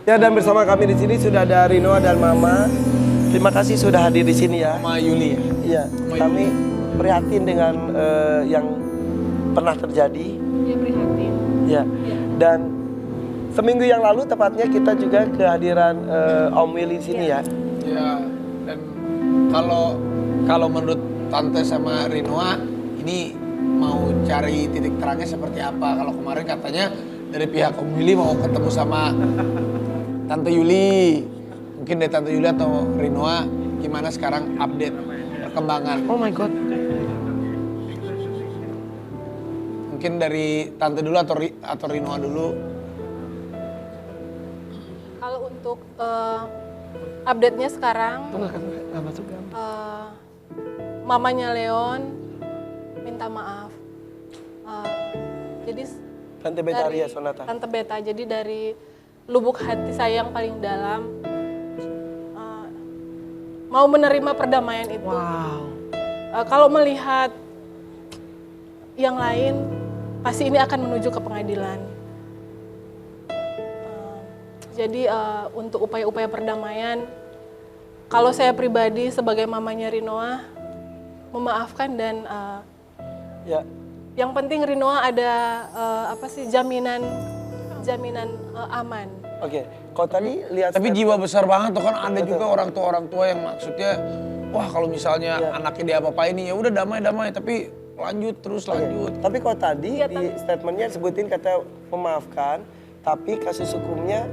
Ya, dan bersama kami di sini sudah ada Rinoa dan Mama. Terima kasih sudah hadir di sini ya. Mama Yuli ya? Iya, kami prihatin dengan yang pernah terjadi. Ya, prihatin. Ya, dan seminggu yang lalu tepatnya kita juga kehadiran Om Willy di sini ya. Ya, dan kalau menurut Tante sama Rinoa, ini mau cari titik terangnya seperti apa? Kalau kemarin katanya dari pihak Om Willy mau ketemu sama Tante Yuli. Mungkin dari Tante Yuli atau Rinoa, gimana sekarang update perkembangan? Oh my God. Mungkin dari Tante dulu atau Rinoa dulu. Kalau untuk update-nya sekarang, mamanya Leon minta maaf. Jadi Tante Betaria dari Sonata. Tante Beta, jadi dari lubuk hati saya yang paling dalam mau menerima perdamaian itu. Wow. Kalau melihat yang lain, pasti ini akan menuju ke pengadilan. Jadi untuk upaya-upaya perdamaian, kalau saya pribadi sebagai mamanya Rinoa, memaafkan dan Ya. yang penting Rinoa ada jaminan aman. Oke. Kalau tadi lihat Tapi jiwa besar banget tuh kan, ada Betul. juga orang tua yang maksudnya, wah kalau misalnya anaknya diapa-apain nih, ya udah damai-damai, tapi lanjut terus lanjut. Tapi kalau tadi Iya, di statementnya sebutin kata memaafkan, tapi kasus hukumnya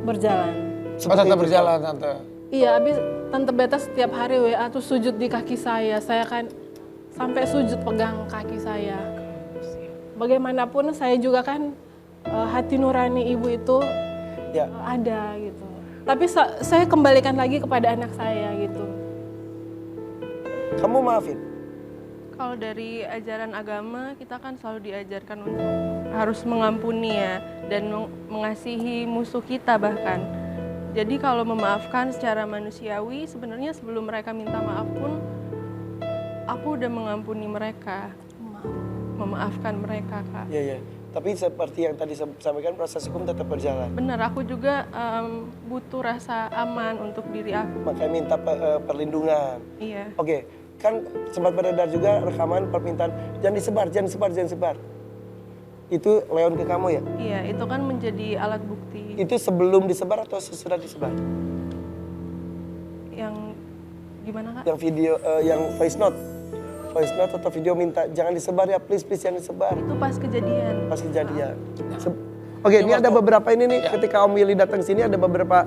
Berjalan. Tetap berjalan Tante. Iya, habis Tante Beta setiap hari WA tuh sujud di kaki saya kan sampai sujud pegang kaki saya. Bagaimanapun saya juga kan hati nurani ibu itu ya. ada gitu. Tapi saya kembalikan lagi kepada anak saya gitu. Kamu maafin? Kalau dari ajaran agama, kita kan selalu diajarkan untuk harus mengampuni ya, dan mengasihi musuh kita bahkan. Jadi kalau memaafkan secara manusiawi, sebenarnya sebelum mereka minta maaf pun, aku udah mengampuni mereka. Memaafkan mereka, Kak. Iya, iya. Tapi seperti yang tadi sampaikan, proses hukum tetap berjalan. Benar, aku juga butuh rasa aman untuk diri aku. Makanya minta perlindungan. Iya. Oke, kan sempat beredar juga rekaman permintaan, jangan disebar. Itu Leon ke kamu ya? Iya, itu kan menjadi alat bukti Itu sebelum disebar atau sesudah disebar? yang gimana, Kak? Yang video, yang voice note atau video minta jangan disebar ya, please jangan disebar. Itu pas kejadian. Pas kejadian. Oke, ini ada beberapa ini nih, ketika Om Willy datang sini ada beberapa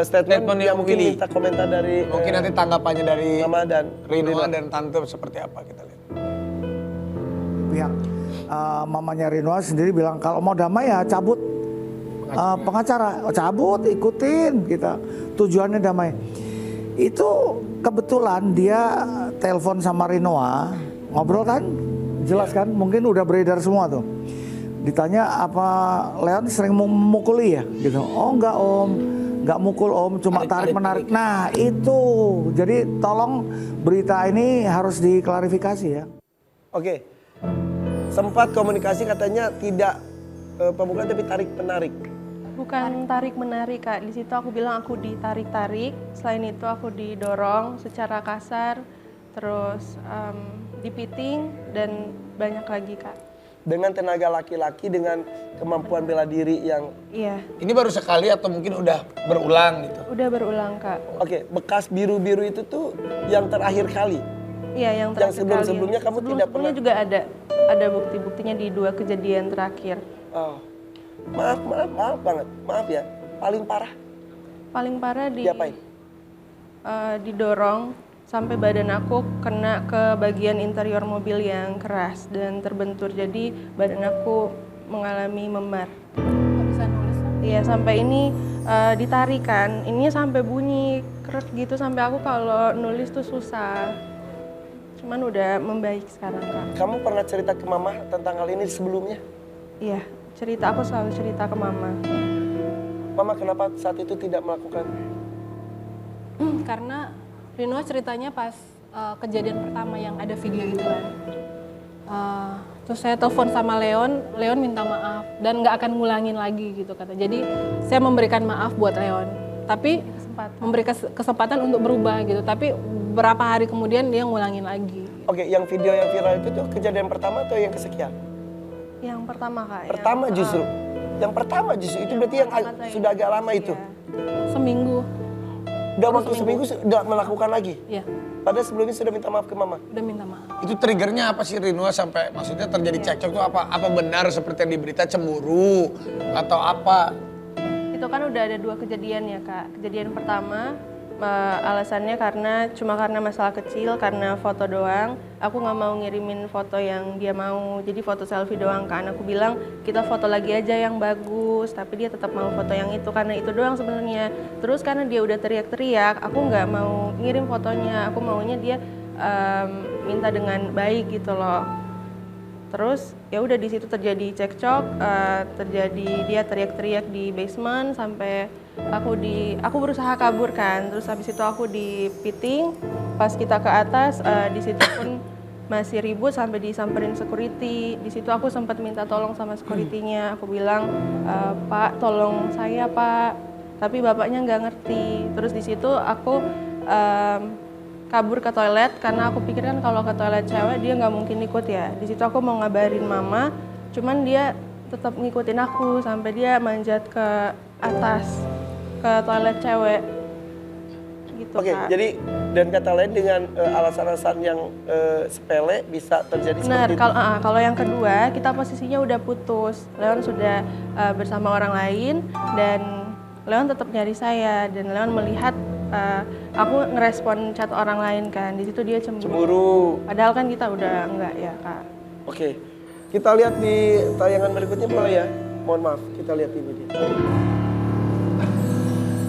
statement yang mungkin Willy. minta komentar dari Mungkin nanti tanggapannya dari Mama dan Rinoa dan Tante seperti apa kita lihat. Pihak mamanya Rinoa sendiri bilang kalau mau damai ya cabut pengacara, cabut ikutin kita, tujuannya damai. Itu kebetulan dia telepon sama Rinoa, ngobrol kan, jelas kan, mungkin udah beredar semua tuh. Ditanya apa Leon sering memukuli ya gitu. Oh enggak Om, enggak mukul Om, cuma tarik menarik. Nah itu, jadi tolong berita ini harus diklarifikasi ya. Oke, sempat komunikasi katanya tidak pemukulan tapi tarik menarik. Bukan tarik-menarik, Kak. Di situ aku bilang aku ditarik-tarik. Selain itu aku didorong secara kasar, terus dipiting, dan banyak lagi, Kak. Dengan tenaga laki-laki, dengan kemampuan bela diri yang... Iya, Ini baru sekali atau mungkin udah berulang gitu? udah berulang, Kak. Oke, bekas biru-biru itu tuh yang terakhir kali. Iya, yang terakhir sebelum-sebelumnya kamu tidak pernah? Sebelum-sebelumnya juga ada bukti-buktinya di 2 kejadian terakhir. Oh. Maaf banget, maaf ya. Paling parah Paling parah diapain? didorong sampai badan aku kena ke bagian interior mobil yang keras dan terbentur. Jadi badan aku mengalami memar. Nggak bisa nulis. Iya, sampai ini ditarikan. Ininya sampai bunyi krek gitu, sampai aku kalau nulis tuh susah. Cuman udah membaik sekarang, Kak. Kamu pernah cerita ke Mama tentang hal ini sebelumnya? Iya, aku selalu cerita ke Mama. Mama kenapa saat itu tidak melakukan? Karena Rinoa ceritanya pas kejadian pertama yang ada video itu kan. Terus saya telepon sama Leon, Leon minta maaf dan nggak akan ngulangin lagi gitu kata. Jadi saya memberikan maaf buat Leon, tapi memberikan kesempatan untuk berubah gitu. Tapi berapa hari kemudian dia ngulangin lagi. Oke, yang video yang viral itu tuh kejadian pertama atau yang kesekian? Yang pertama Kak. Pertama justru. Yang pertama justru itu berarti yang sudah agak lama itu. Seminggu. Udah waktu seminggu sudah melakukan lagi. Iya, Padahal sebelumnya sudah minta maaf ke mama. udah minta maaf. Itu triggernya apa sih Rinoa sampai maksudnya terjadi cekcok tuh apa? Apa benar seperti yang diberita cemburu atau apa? Itu kan udah ada 2 kejadian ya Kak. Kejadian pertama alasannya cuma karena masalah kecil, karena foto doang. Aku nggak mau ngirimin foto yang dia mau, jadi foto selfie doang kan. Aku bilang kita foto lagi aja yang bagus, tapi dia tetap mau foto yang itu karena itu doang sebenarnya. Terus karena dia udah teriak-teriak, aku nggak mau ngirim fotonya. Aku maunya dia minta dengan baik gitu loh. Terus ya udah di situ terjadi cekcok, terjadi dia teriak-teriak di basement sampai aku berusaha kabur kan. Terus habis itu aku dipiting, pas kita ke atas di situ pun masih ribut sampai disamperin security. Di situ aku sempat minta tolong sama security-nya. Aku bilang, "Pak, tolong saya, Pak." Tapi bapaknya nggak ngerti. Terus di situ aku kabur ke toilet karena aku pikir kan kalau ke toilet cewek dia nggak mungkin ikut ya. Di situ aku mau ngabarin mama, cuman dia tetap ngikutin aku sampai dia manjat ke atas ke toilet cewek. Gitu, Oke, Kak. jadi dan kata lain dengan alasan-alasan yang sepele bisa terjadi Benar, seperti itu. kalau yang kedua kita posisinya udah putus. Leon sudah bersama orang lain dan Leon tetap nyari saya dan Leon melihat aku ngerespon chat orang lain kan. Di situ dia cemburu. Cemburu. Padahal kan kita udah enggak ya, Kak. Oke, kita lihat di tayangan berikutnya boleh ya? Mohon maaf, kita lihat ini dia.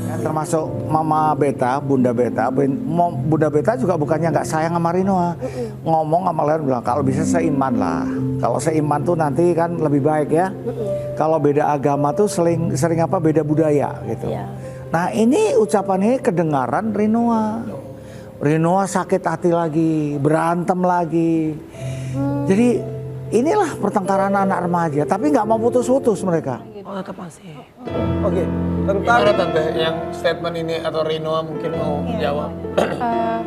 Ya, termasuk Mama Beta, Bunda Beta. Bunda Beta juga bukannya nggak sayang sama Rinoa. Ngomong sama Leon bilang, kalau bisa seiman lah. Kalau seiman tuh nanti kan lebih baik ya. Kalau beda agama tuh sering apa beda budaya gitu. Iya. Nah ini ucapan ini kedengaran Rinoa. Rinoa sakit hati lagi, berantem lagi. Jadi inilah pertengkaran anak remaja, tapi nggak mau putus-putus mereka. Oh, tetap masih. Oke, tentang Gimana Tante yang statement ini atau Rinoa mungkin mau jawab?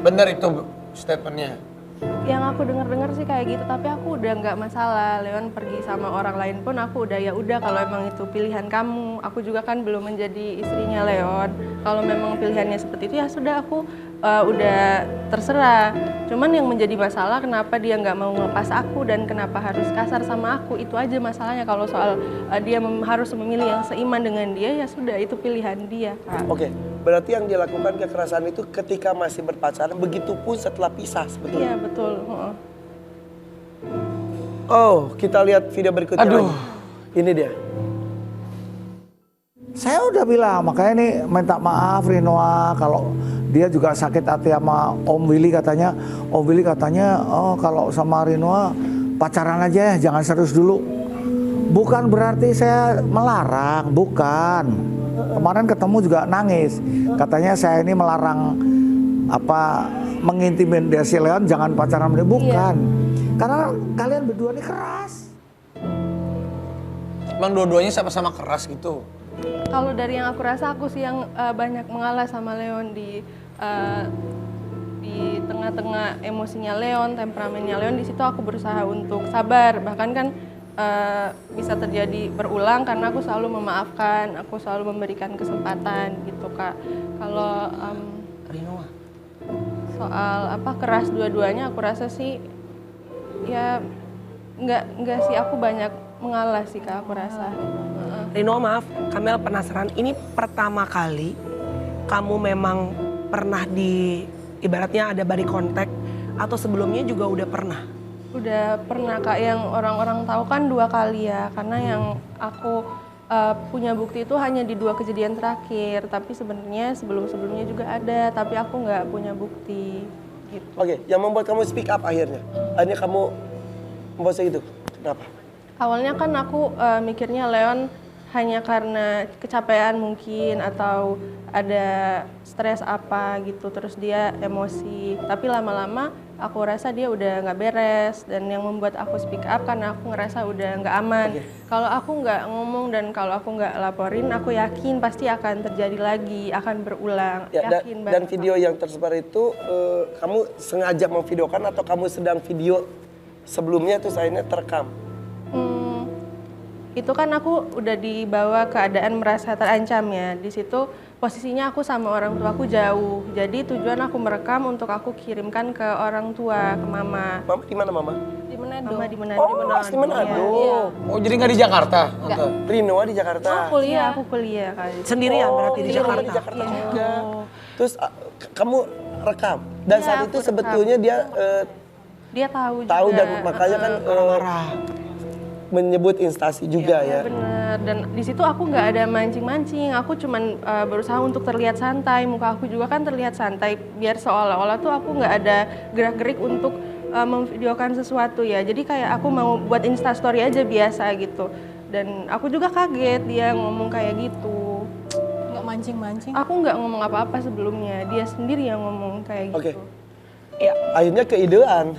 Benar itu statementnya. Yang aku dengar sih kayak gitu, tapi aku udah nggak masalah. Leon pergi sama orang lain pun aku udah ya udah kalau emang itu pilihan kamu. Aku juga kan belum menjadi istrinya Leon. Kalau memang pilihannya seperti itu ya sudah aku udah terserah. Cuman yang menjadi masalah kenapa dia nggak mau ngelepas aku dan kenapa harus kasar sama aku, itu aja masalahnya. Kalau soal dia harus memilih yang seiman dengan dia ya sudah itu pilihan dia, Kak. Oke, berarti yang dilakukan kekerasan itu ketika masih berpacaran, begitupun setelah pisah sebetulnya. Iya betul. Heeh. Oh, kita lihat video berikutnya lagi. Ini dia. Saya udah bilang, makanya nih minta maaf Rinoa kalau dia juga sakit hati sama Om Willy katanya. Om Willy katanya, oh kalau sama Rinoa pacaran aja ya, jangan serius dulu. Bukan berarti saya melarang, bukan. Kemarin ketemu juga nangis. Katanya saya ini melarang apa mengintimidasi Leon jangan pacaran sama dia, bukan. Karena kalian berdua ini keras. Emang dua-duanya sama-sama keras gitu. Kalau dari yang aku rasa aku sih yang banyak mengalah sama Leon di tengah-tengah emosinya Leon, temperamennya Leon. Di situ aku berusaha untuk sabar. Bahkan kan bisa terjadi berulang karena aku selalu memaafkan, aku selalu memberikan kesempatan gitu, Kak. Kalau Rinoa. soal apa keras dua-duanya aku rasa sih ya nggak sih, aku banyak mengalah sih, Kak, aku rasa. Rinoa maaf, Kamel penasaran. Ini pertama kali kamu memang pernah ibaratnya ada body contact atau sebelumnya juga udah pernah? Udah pernah, Kak, yang orang-orang tahu kan 2 kali ya, karena yang aku punya bukti itu hanya di 2 kejadian terakhir, tapi sebenarnya sebelum-sebelumnya juga ada, tapi aku nggak punya bukti gitu. Oke, yang membuat kamu speak up akhirnya. Akhirnya kamu membuat segitu. Kenapa? Awalnya kan aku mikirnya Leon hanya karena kecapean mungkin atau ada stres apa gitu, terus dia emosi. Tapi lama-lama aku rasa dia udah nggak beres, dan yang membuat aku speak up karena aku ngerasa udah nggak aman. Kalau aku nggak ngomong dan kalau aku nggak laporin, aku yakin pasti akan terjadi lagi, akan berulang. Ya, Yakin dan banget. video yang tersebar itu kamu sengaja memvideokan atau kamu sedang video sebelumnya itu sayangnya terekam? Itu kan aku udah dibawa keadaan merasa terancam ya. Di situ posisinya aku sama orang tuaku jauh. Jadi tujuan aku merekam untuk aku kirimkan ke orang tua, ke mama. Mama di mana mama? Di Manado. Mama di Manado. Oh, asli Manado. Iya. Oh jadi nggak di Jakarta? Tante? Rinoa di Jakarta. Oh, Iya, kuliah. aku kuliah kali. Sendirian berarti di Rinoa Jakarta. di Jakarta juga. Terus kamu rekam dan Iya, saat aku itu rekam. sebetulnya dia Dia tahu juga. tahu dan makanya kan menyebut instansi juga Iya, ya. bener. Dan di situ aku nggak ada mancing-mancing. Aku cuman berusaha untuk terlihat santai. Muka aku juga kan terlihat santai. Biar seolah-olah tuh aku nggak ada gerak-gerik untuk memvideokan sesuatu ya. Jadi kayak aku mau buat instastory aja biasa gitu. Dan aku juga kaget dia ngomong kayak gitu. Nggak mancing-mancing. Aku nggak ngomong apa-apa sebelumnya. Dia sendiri yang ngomong kayak Oke. gitu. Ya, Akhirnya keidean.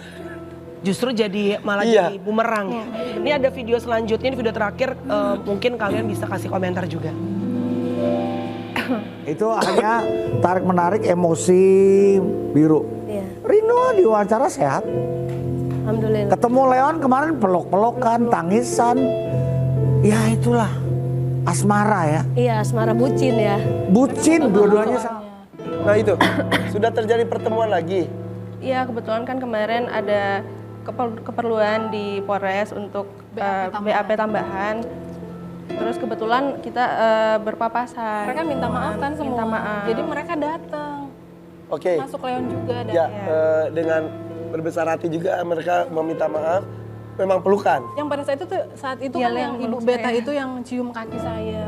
justru jadi malah Iya. jadi bumerang ya. Ini ada video selanjutnya, ini video terakhir, mungkin kalian bisa kasih komentar juga. Itu akhirnya tarik menarik emosi biru. Iya. Rino diwawancara sehat. Alhamdulillah. Ketemu Leon kemarin peluk-pelukan, tangisan. Ya itulah asmara ya. Iya, asmara bucin ya. Bucin dua-duanya sama. Nah itu sudah terjadi pertemuan lagi. Iya, kebetulan kan kemarin ada keperluan di Polres untuk BAP tambahan. Terus kebetulan kita berpapasan. Mereka minta maaf kan semua. Minta maaf. Jadi mereka datang. Oke. Masuk Leon juga dan Ya, dengan berbesar hati juga mereka meminta maaf. Memang pelukan. yang pada saat itu Dia kan yang yang ibu meluk beta saya. itu yang cium kaki saya.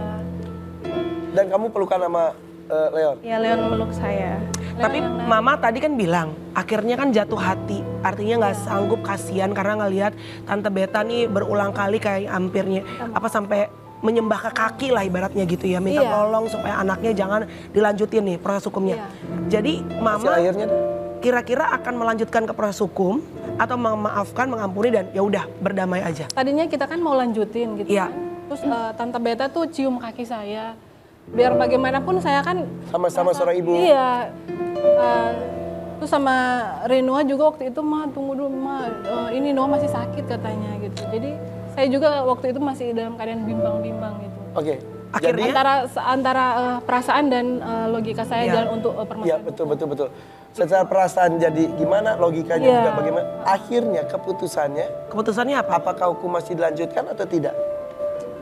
Dan kamu pelukan sama Leon. Ya, Leon meluk saya. Tapi mama tadi kan bilang, akhirnya kan jatuh hati. Artinya nggak sanggup, kasihan karena ngelihat Tante Beta nih berulang kali kayak hampirnya apa sampai menyembah ke kaki lah ibaratnya gitu ya. Minta Iya. tolong supaya anaknya jangan dilanjutin nih proses hukumnya. Jadi Hasil mama akhirnya kira-kira akan melanjutkan ke proses hukum atau memaafkan, mengampuni dan ya udah berdamai aja. Tadinya kita kan mau lanjutin gitu Iya. kan. Terus Tante Beta tuh cium kaki saya. Biar bagaimanapun saya kan sama-sama seorang ibu. Iya. Terus sama Renoa juga waktu itu, "Ma, tunggu dulu, Ma. Ini Noah masih sakit," katanya gitu. Jadi saya juga waktu itu masih dalam keadaan bimbang-bimbang gitu. Oke. Akhirnya? Antara perasaan dan logika saya Iya. jalan untuk Iya permasalahan. betul. Secara perasaan jadi gimana, logikanya Iya. juga bagaimana. Akhirnya keputusannya, Keputusannya apa? apakah hukum masih dilanjutkan atau tidak?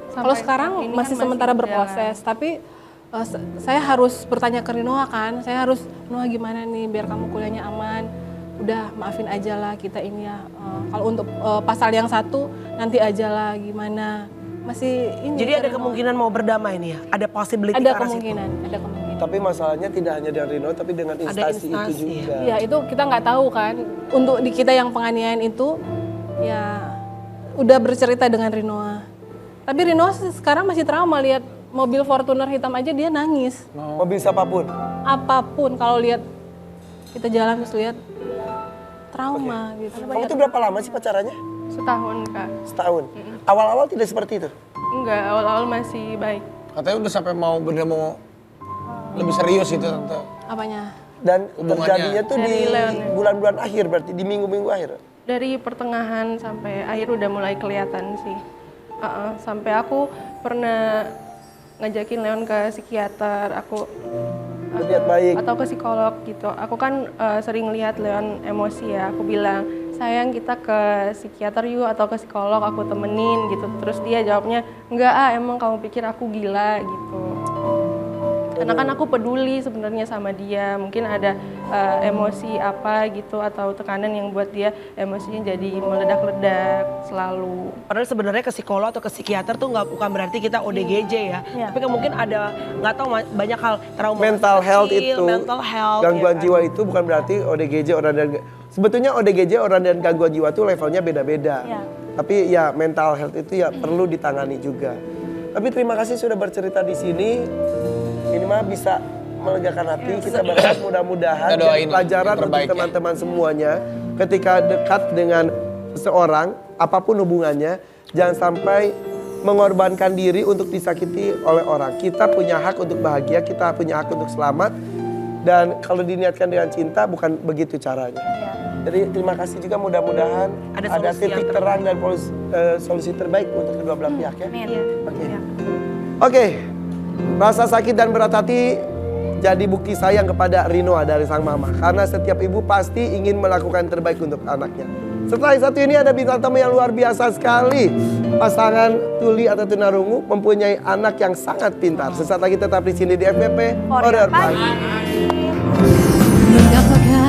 Kalau Sampai sekarang ini masih kan sementara berjalan. berproses, tapi saya harus bertanya ke Rinoa kan, saya harus, "Noah gimana nih biar kamu kuliahnya aman? Udah maafin aja lah kita ini ya. Kalau untuk pasal yang satu nanti aja lah gimana." Masih ini. Jadi ke ada Rinoa. kemungkinan mau berdamai nih ya? Ada possibility Ada ke arah situ? kemungkinan, ada kemungkinan. Tapi masalahnya tidak hanya dengan Rino, tapi dengan instansi itu instansi, juga. Ya itu kita nggak tahu kan. Untuk di kita yang penganiayaan itu ya udah bercerita dengan Rinoa. Tapi Rinoa sekarang masih trauma lihat mobil Fortuner hitam aja dia nangis. Mobil siapapun. Apapun kalau lihat kita jalan terus lihat trauma gitu. Kamu itu berapa lama sih pacarannya? Setahun, Kak. Setahun. Awal-awal tidak seperti itu. Enggak, awal-awal masih baik. Katanya udah sampai mau mau lebih serius gitu Tante. Apanya? Dan Hubungannya. terjadinya tuh Dari di Leon. bulan-bulan akhir, berarti di minggu-minggu akhir. Dari pertengahan sampai akhir udah mulai kelihatan sih. Sampai aku pernah ngajakin Leon ke psikiater, aku Berniat baik. atau ke psikolog gitu. Aku kan sering lihat Leon emosi ya. Aku bilang, "Sayang, kita ke psikiater yuk atau ke psikolog, aku temenin," gitu. Terus dia jawabnya, "Enggak emang kamu pikir aku gila," gitu. Karena kan aku peduli sebenarnya sama dia. Mungkin ada emosi apa gitu atau tekanan yang buat dia emosinya jadi meledak-ledak selalu. Padahal sebenarnya ke psikolog atau ke psikiater tuh bukan berarti kita ODGJ ya. Tapi kan mungkin ada nggak tahu banyak hal trauma Mental health kecil, itu, mental health, gangguan ya kan? jiwa itu bukan berarti ODGJ orang dan sebetulnya ODGJ orang dan gangguan jiwa itu levelnya beda-beda. Tapi ya mental health itu ya perlu ditangani juga. Tapi terima kasih sudah bercerita di sini. Ini mah bisa melegakan hati. Kita berharap mudah-mudahan Kita doain pelajaran yang untuk terbaik ya. teman-teman semuanya. ketika dekat dengan seseorang, apapun hubungannya, jangan sampai mengorbankan diri untuk disakiti oleh orang. Kita punya hak untuk bahagia, kita punya hak untuk selamat. Dan kalau diniatkan dengan cinta, bukan begitu caranya. Jadi terima kasih juga, mudah-mudahan ada titik terang dan solusi terbaik untuk kedua belah pihak ya. Oke. Rasa sakit dan berat hati jadi bukti sayang kepada Rinoa dari sang mama. Karena setiap ibu pasti ingin melakukan yang terbaik untuk anaknya. Setelah yang satu ini ada bintang tamu yang luar biasa sekali. Pasangan tuli atau tunarungu mempunyai anak yang sangat pintar. Sesaat lagi tetap di sini di FBP Horror Pagi. Mengapakah